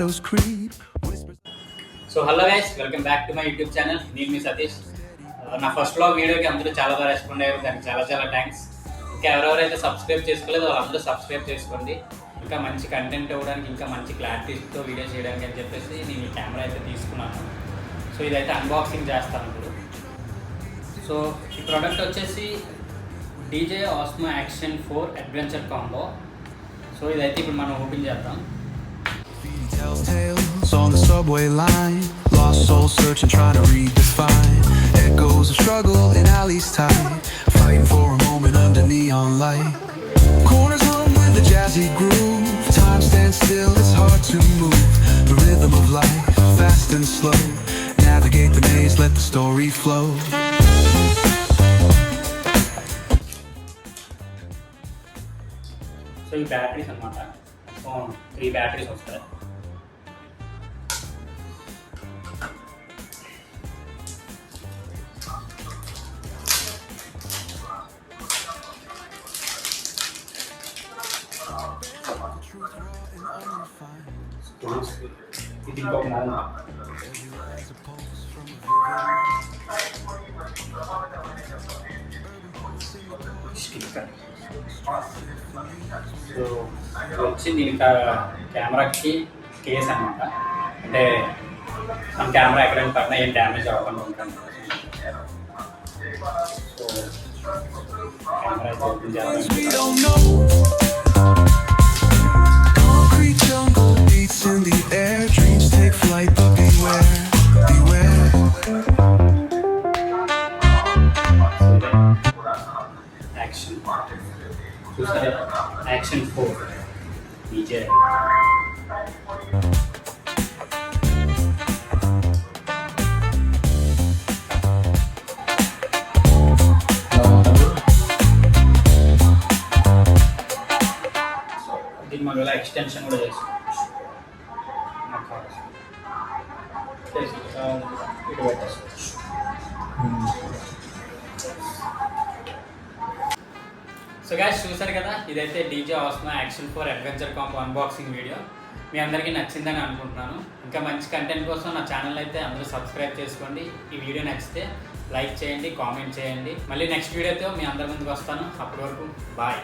shadows creep. So hello guys, welcome back to my YouTube channel. నేను మీ సతీష్. నా first blog వీడియోకి అందరూ చాలా బాగా రెస్పాండ్ అయ్యారు, దానికి చాలా చాలా థ్యాంక్స్. ఇంకా ఎవరెవరైతే సబ్స్క్రైబ్ చేసుకోలేదో వాళ్ళందరూ సబ్స్క్రైబ్ చేసుకోండి. ఇంకా మంచి కంటెంట్ ఇవ్వడానికి, ఇంకా మంచి క్లారిటీతో వీడియో చేయడానికి అని చెప్పేసి నేను ఈ కెమెరా అయితే తీసుకున్నాను. సో ఇదైతే అన్బాక్సింగ్ చేస్తాను ఇప్పుడు. సో ఈ ప్రోడక్ట్ వచ్చేసి DJI Osmo Action 4 Adventure Combo. So ఇదైతే ఇప్పుడు మనం ఓపెన్ చేద్దాం. Telltales on the subway line, lost soul searching, trying to redefine echoes of struggle in alleys tight, fighting for a moment under neon light. Corners hum with a jazzy groove, time stands still, it's hard to move. The rhythm of life, fast and slow, navigate the maze, let the story flow. So ఈ batteries అనమాట, 3 batteries వస్తాయి. ఇది ఇంకొక mount. Sticker. So వచ్చి దీనికి కెమెరాకి case అనమాట, అంటే మన కెమెరా ఎక్కడైనా పడినా ఏం డ్యామేజ్ అవ్వకుండా ఉంటుంది. సో కెమెరా అయితే ఓపెన్ చేద్దాం. Concrete jungle beats in the air, dreams take flight, but beware, beware. Action చూసారా, యాక్షన్ 4 DJI. దీన్ని మనం ఇలా ఎక్స్టెన్షన్ కూడా చేసుకోవచ్చు. ఇటు పెట్టేసుకోవచ్చు. సో గైస్ చూసారు కదా, ఇదైతే DJI Osmo Action 4 Adventure Combo unboxing video. మీ అందరికీ నచ్చిందని అనుకుంటున్నాను. ఇంకా మంచి కంటెంట్ కోసం నా ఛానల్ అయితే అందరూ సబ్స్క్రైబ్ చేసుకోండి. ఈ వీడియో నచ్చితే లైక్ చేయండి, కామెంట్ చేయండి. మళ్ళీ నెక్స్ట్ వీడియోతో మీ అందరి ముందుకు వస్తాను. అప్పటి వరకు బాయ్.